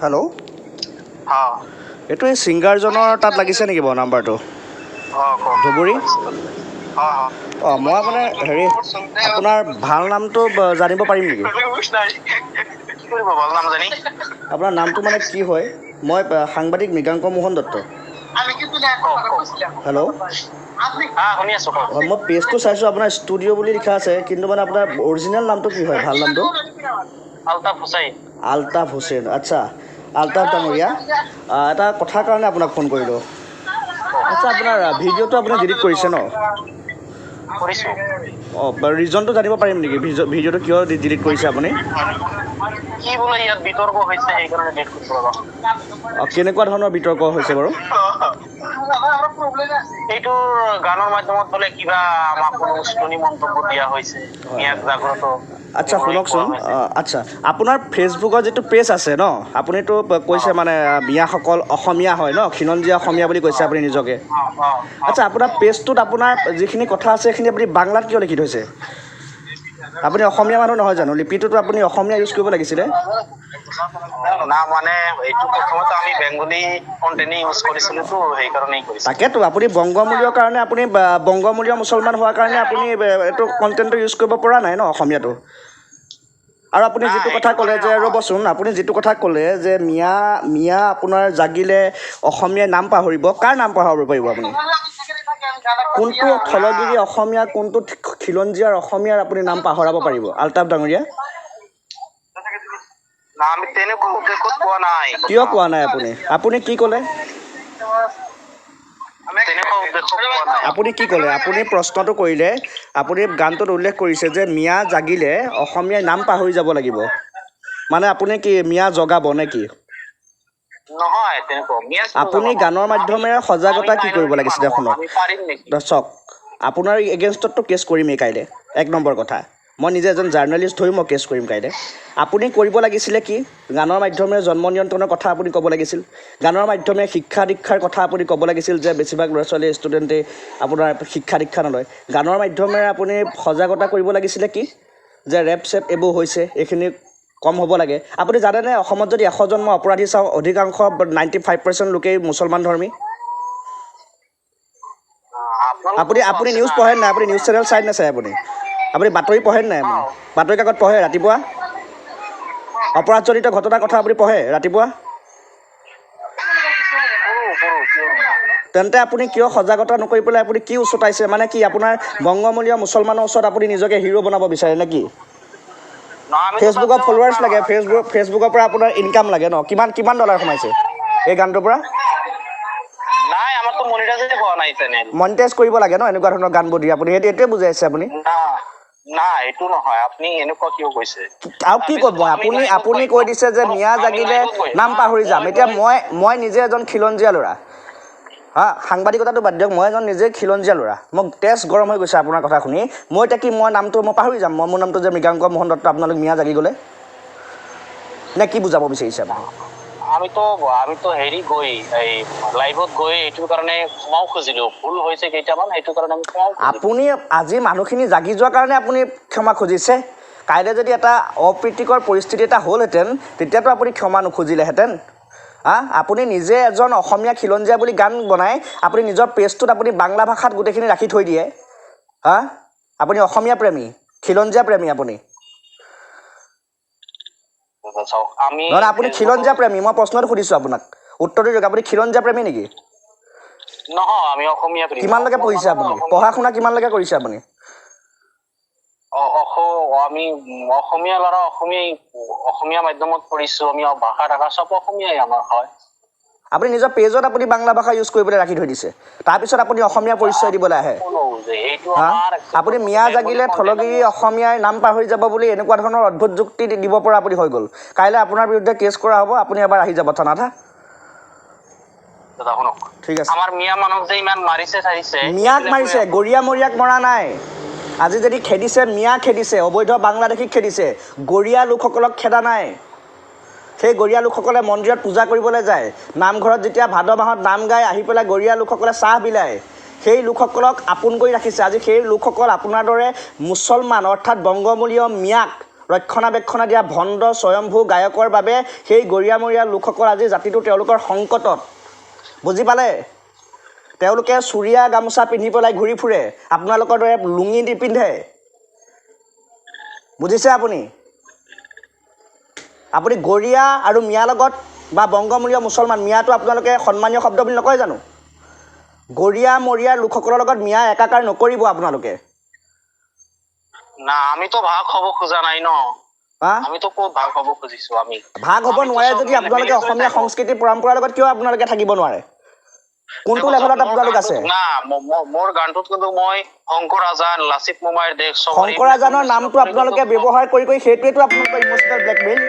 Hello', এইটো এই ছিংগাৰজনৰ তাত লাগিছে নেকি বাৰু নাম্বাৰটো? ধুবুৰী? মই মানে হেৰি আপোনাৰ ভাল নামটো জানিব পাৰিম নেকি? আপোনাৰ নামটো মানে কি হয়? মই সাংবাদিক মৃগাংক মোহন দত্ত। হেল্ল', মই পেজটো চাইছোঁ আপোনাৰ ষ্টুডিঅ' বুলি লিখা আছে, কিন্তু মানে আপোনাৰ অৰিজিনেল নামটো কি হয়, ভাল নামটো? আলতাফ হুছেইন। আচ্ছা, আলতাফ ডাঙৰীয়া, এটা কথাৰ কাৰণে আপোনাক ফোন কৰিলোঁ। আচ্ছা, আপোনাৰ ভিডিঅ'টো আপুনি ডিলিট কৰিছে ন? ৰিজনটো জানিব পাৰিম নেকি? ভিডিঅ'টো কিয় ডিলিট কৰিছে আপুনি? কেনেকুৱা ধৰণৰ বিতৰ্ক হৈছে বাৰু? এইটো গানৰ মাধ্যমত বোলে কিবা আমাক অনুষ্ঠনী মন্তব্য দিয়া হৈছে, জাগ্ৰত। আচ্ছা শুনকচোন, আচ্ছা আপোনাৰ ফেচবুকৰ যিটো পেজ আছে ন, আপুনিতো কৈছে মানে মিয়াসকল অসমীয়া হয় ন, খিলঞ্জীয়া অসমীয়া বুলি কৈছে আপুনি নিজকে। আচ্ছা, আপোনাৰ পেজটোত আপোনাৰ যিখিনি কথা আছে সেইখিনি আপুনি বাংলাত কিয় লিখি থৈছে? আপুনি অসমীয়া মানুহ নহয় জানো? লিপিটোতো আপুনি অসমীয়া ইউজ কৰিব লাগিছিলে। না মানে এইটো প্ৰথমতে আমি বেংগলী কণ্টেণ্ট ইউজ কৰিছিলোতো, সেইকাৰণেই কৰিছিলোঁ। তাকেতো আপুনি বংগমূলীয়ৰ কাৰণে আপুনি বংগমূলীয় মুছলমান হোৱাৰ কাৰণে আপুনি এইটো কণ্টেণ্টটো ইউজ কৰিব পৰা নাই ন অসমীয়াটো। আৰু আপুনি যিটো কথা ক'লে যে, ৰ'বচোন, আপুনি যিটো কথা ক'লে যে মিয়া আপোনাৰ জাগিলে অসমীয়াই নাম পাহৰিব, কাৰ নাম পাহৰিব পাৰিব আপুনি? কোনটো থলগিৰি অসমীয়া, কোনটো খিলঞ্জীয়াৰ অসমীয়াৰ আপুনি নাম পাহৰাব পাৰিব আলতাফ ডাঙৰীয়া? কিয় কোৱা নাই আপুনি? আপুনি কি ক'লে? আপুনি কি ক'লে? আপুনি প্ৰশ্নটো কৰিলে, আপুনি গানটোত উল্লেখ কৰিছে যে মিয়া জাগিলে অসমীয়াই নাম পাহৰি যাব লাগিব। মানে আপুনি কি মিয়া জগাব নে কি? আপুনি গানৰ মাধ্যমেৰে সজাগতা কি কৰিব লাগিছিলে শুনক। চাওক, আপোনাৰ এগেইনষ্টততো কেছ কৰিমেই কাইলৈ, 1 নম্বৰ কথা। মই নিজে এজন জাৰ্ণালিষ্ট হৈ মই কেছ কৰিম কাইলৈ। আপুনি কৰিব লাগিছিলে কি? গানৰ মাধ্যমেৰে জন্ম নিয়ন্ত্ৰণৰ কথা আপুনি ক'ব লাগিছিল। গানৰ মাধ্যমেৰে শিক্ষা দীক্ষাৰ কথা আপুনি ক'ব লাগিছিল যে বেছিভাগ ল'ৰা ছোৱালী ষ্টুডেণ্টে আপোনাৰ শিক্ষা দীক্ষা নলয়। গানৰ মাধ্যমেৰে আপুনি সজাগতা কৰিব লাগিছিলে কি? যে ৰেপ চেপ এইবোৰ হৈছে, এইখিনি কম হ'ব লাগে। আপুনি জানেনে অসমত যদি 100জন মই অপৰাধী চাওঁ, অধিকাংশ 95% লোকেই মুছলমান ধৰ্মী। আপুনি নিউজ পঢ়ে নাই? আপুনি নিউজ চেনেল চাই নাচায়? আপুনি বাতৰি পঢ়ে নাই? আপুনি বাতৰি কাকত পঢ়ে ৰাতিপুৱা? অপৰাধজনিত ঘটনাৰ কথা আপুনি পঢ়ে ৰাতিপুৱা? তেন্তে আপুনি কিয় সজাগতা নকৰি পেলাই আপুনি কি উচতাইছে? মানে কি আপোনাৰ বংগমূলীয় মুছলমানৰ ওচৰত আপুনি নিজকে হিৰো বনাব বিচাৰে নে কি? ফেচবুকৰ ফলোৱাৰ্ছ লাগে, ফেচবুকৰ পৰা আপোনাৰ ইনকাম লাগে ন? কিমান ডলাৰ সোমাইছে এই গানটোৰ পৰা? মনিটাইজ কৰিব লাগে ন এনেকুৱা ধৰণৰ গানবোৰ দি? আপুনি সেইটোৱে বুজাইছে আপুনি? এইটো নহয়, আপুনি এনেকুৱা কিয় কৈছে? আৰু কি ক'ব? আপুনি কৈ দিছে যে মিয়া জাগিলে নাম পাহৰি যাম। এতিয়া মই নিজে এজন খিলঞ্জীয়া ল'ৰা, সাংবাদিকতাটো বাদ দিয়ক, মই এজন নিজে খিলঞ্জীয়া ল'ৰা। মোক তেজ গৰম হৈ গৈছে আপোনাৰ কথা শুনি। মই এতিয়া কি নামটো মই পাহৰি যাম? মোৰ নামটো যে মৃগাংক মোহন দত্ত, আপোনালোক মিয়া জাগি গ'লে নে কি বুজাব বিচাৰিছে আপুনি? আমিতো হেৰি গৈ এই লাইভত গৈ এইটোৰ কাৰণে ক্ষমাও খুজিলো, ভুল হৈছে কেইটামান, সেইটো কাৰণে আমি ক্ষমাও খুজিলো। আপুনি আজি মানুহখিনি জাগি যোৱাৰ কাৰণে আপুনি ক্ষমা খুজিছে। কাইলৈ যদি এটা অপ্ৰীতিকৰ পৰিস্থিতি এটা হ'লহেঁতেন, তেতিয়াতো আপুনি ক্ষমা নুখুজিলেহেঁতেন। আপুনি নিজে এজন অসমীয়া খিলঞ্জীয়া বুলি গান বনাই আপুনি নিজৰ পেজটোত আপুনি বাংলা ভাষাত গোটেইখিনি ৰাখি থৈ দিয়ে। আপুনি অসমীয়া প্ৰেমী, খিলঞ্জীয়া প্ৰেমী আপুনি? নহয়, আপুনি খিলঞ্জীয়া প্ৰেমী। মই প্ৰশ্নটো সুধিছোঁ আপোনাক, উত্তৰটো দিয়ক। আপুনি খিলঞ্জীয়া প্ৰেমী নেকি? নহয়, আমি অসমীয়া প্ৰেমী। কিমানলৈকে পঢ়িছে আপুনি? পঢ়া শুনা কিমানলৈকে কৰিছে আপুনি? আমি অসমীয়া ল'ৰা, অসমীয়া মাধ্যমত পঢ়িছোঁ। আমি ভাষা টাষা চব অসমীয়াই আমাৰ হয়। আপুনি নিজৰ পেজত আপুনি বাংলা ভাষা ইউজ কৰিবলৈ ৰাখি থৈ দিছে, তাৰপিছত আপুনি অসমীয়া পৰিচয় দিবলৈ আহে। আপুনি মিয়া জাগিলে থলগিৰি অসমীয়াই নাম পাহৰি যাব বুলি এনেকুৱা ধৰণৰ অদ্ভুত যুক্তি দিব পৰা আপুনি হৈ গ'ল। কাইলৈ আপোনাৰ বিৰুদ্ধে কেছ কৰা হ'ব, আপুনি এবাৰ আহি যাব থানাত। ঠিক আছে। আমাৰ মিয়া মানুহক যে ইমান মাৰিছে চাৰিছে, মিয়াক মাৰিছে, গৰিয়া মৰিয়াক মৰা নাই। আজি যদি খেদিছে, মিয়া খেদিছে, অবৈধ বাংলাদেশীক খেদিছে, গৰিয়া লোকসকলক খেদা নাই। সেই গৰিয়া লোকসকলে মন্দিৰত পূজা কৰিবলৈ যায়, নামঘৰত যেতিয়া ভাদ মাহত নাম গাই আহি পেলাই গৰিয়া লোকসকলে চাহ বিলায়, সেই লোকসকলক আপোন কৰি ৰাখিছে। আজি সেই লোকসকল আপোনাৰ দৰে মুছলমান অৰ্থাৎ বংগমূলীয় মিয়াক ৰক্ষণাবেক্ষণা দিয়া ভণ্ড স্বয়ম্ভূ গায়কৰ বাবে সেই গৰিয়ামৰীয়া লোকসকল আজি জাতিটো তেওঁলোকৰ সংকটত বুজি পালে তেওঁলোকে চুৰিয়া গামোচা পিন্ধি পেলাই ঘূৰি ফুৰে আপোনালোকৰ দৰে লুঙি নিপিন্ধে বুজিছে আপুনি আপুনি গৰিয়া আৰু মিয়াৰ লগত বা বংগমূলীয় মুছলমান মিয়াটো আপোনালোকে সন্মানীয় শব্দ বুলি নকয় জানো গৰিয়া মৰিয়াৰ লোকসকলৰ লগত মিয়া একাকাৰ নকৰিব আপোনালোকে না আমি তো ভাগ হব খোজা নাই ন হা আমি তো ক'ত ভাগ হব খুজিছো আমি ভাগ হ'ব নোৱাৰে যদি আপোনালোকে অসমীয়া সংস্কৃতি পৰম্পৰাৰ লগত কিয় আপোনালোকে থাকিব নোৱাৰে কোনটো লেভেলত আপোনালোক আছে না মোৰ গানটোত কিন্তু মই শংকৰ আজান লাচিত মুমাইৰ দেশ শংকৰ আজানৰ নামটো আপোনালোকে ব্যৱহাৰ কৰি সেইটোৱেতো আপোনালোকৰ ইমোচনেল ব্লেকমেইল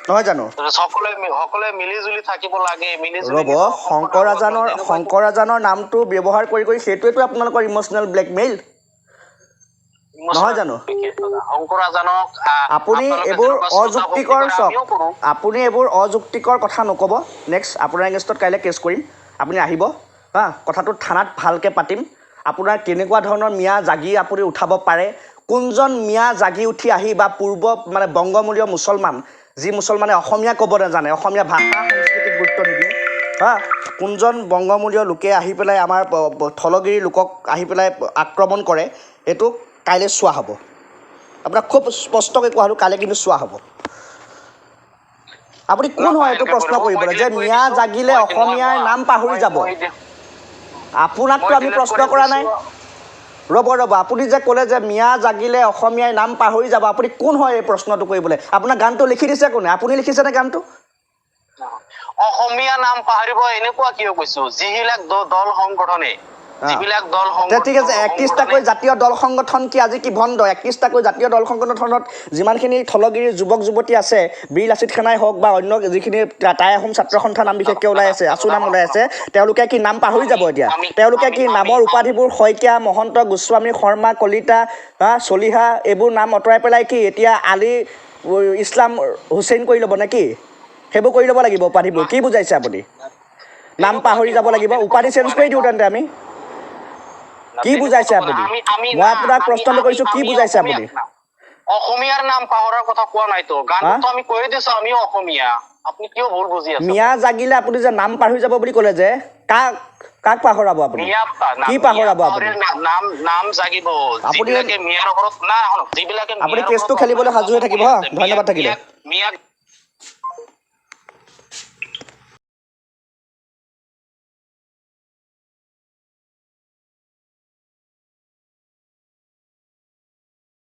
নহয় জানো সকলোৱে মিলি জুলি থাকিব লাগে ৰ'ব শংকৰ আজানৰ নামটো ব্যৱহাৰ কৰি সেইটোৱেতো আপোনালোকৰ ইমোচনেল ব্লেকমেইল নহয় জানো শংকৰ আজানক আপুনি এইবোৰ অযুক্তিকৰ আপুনি এইবোৰ অযুক্তিকৰ কথা নক'ব নেক্সট আপোনাৰ এগেইনষ্টত কাইলৈ কেছ কৰিম আপুনি আহিব হা কথাটো থানাত ভালকৈ পাতিম আপোনাৰ কেনেকুৱা ধৰণৰ মিয়া জাগি আপুনি উঠাব পাৰে কোনজন মিয়া জাগি উঠি আহি বা পূৰ্ব মানে বংগমূলীয় মুছলমান যি মুছলমানে অসমীয়া ক'ব নাজানে অসমীয়া ভাষা সংস্কৃতিক গুৰুত্ব নিদিয়ে হা কোনজন বংগমূলীয় লোকে আহি পেলাই আমাৰ থলগিৰি লোকক আহি পেলাই আক্ৰমণ কৰে এইটো কাইলৈ চোৱা হ'ব আপোনাক খুব স্পষ্টকৈ কোৱা হ'লোঁ কাইলৈ কিন্তু চোৱা হ'ব আপুনি কোন হয় এইটো প্ৰশ্ন কৰিবলৈ যে মিয়া জাগিলে অসমীয়াৰ নাম পাহৰি যাব আপোনাকতো আমি প্ৰশ্ন কৰা নাই ৰ'ব আপুনি যে ক'লে যে মিয়া জাগিলে অসমীয়াৰ নাম পাহৰি যাব আপুনি কোন হয় এই প্ৰশ্নটো কৰিবলৈ আপোনাৰ গানটো লিখি দিছে কোনে আপুনি লিখিছেনে গানটো অসমীয়া নাম পাহৰিব এনেকুৱা কিয় কৈছো যিবিলাক দল সংগঠনে যিবিলাক দল ঠিক আছে 31টাকৈ জাতীয় দল সংগঠন কি আজি কি ভণ্ড 31টাকৈ জাতীয় দল সংগঠনত যিমানখিনি থলগিৰিৰ যুৱক যুৱতী আছে বীৰ লাচিত সেনাই হওক বা অন্য যিখিনি টাই আহোম ছাত্ৰ সন্থা নাম বিশেষকৈ ওলাই আছে আছু নাম ওলাই আছে তেওঁলোকে কি নাম পাহৰি যাব এতিয়া তেওঁলোকে কি নামৰ উপাধিবোৰ শইকীয়া মহন্ত গোস্বামী শৰ্মা কলিতা চলিহা এইবোৰ নাম আঁতৰাই পেলাই কি এতিয়া আলি ইছলাম হুছেইন কৰি ল'ব নে কি সেইবোৰ কৰি ল'ব লাগিব উপাধিবোৰ কি বুজাইছে আপুনি নাম পাহৰি যাব লাগিব উপাধি চেঞ্জ কৰি দিওঁ তেন্তে আমি কি বুজাইছে আপুনি মই আপোনাক প্ৰশ্ন কৰিছো কি বুজাইছে আপুনি অসমীয়াৰ নাম পাহৰাৰ কথা কোৱা নাইতো গানটো আমি কৈ দিছো আমিও অসমীয়া আপুনি কিয় ভুল বুজি আছে মিয়া জাগিলে আপুনি যে নাম পাহৰি যাব বুলি ক'লে যে কাক পাহৰাব আপুনি কি পাহৰাব আপুনি নাম জাগিব যিবিলাকে মিয়াৰ ওপৰত না যিবিলাকে আপুনি কেছটো খেলিবলৈ সাজু হৈ থাকিব ধন্যবাদ থাকিলে মিয়াক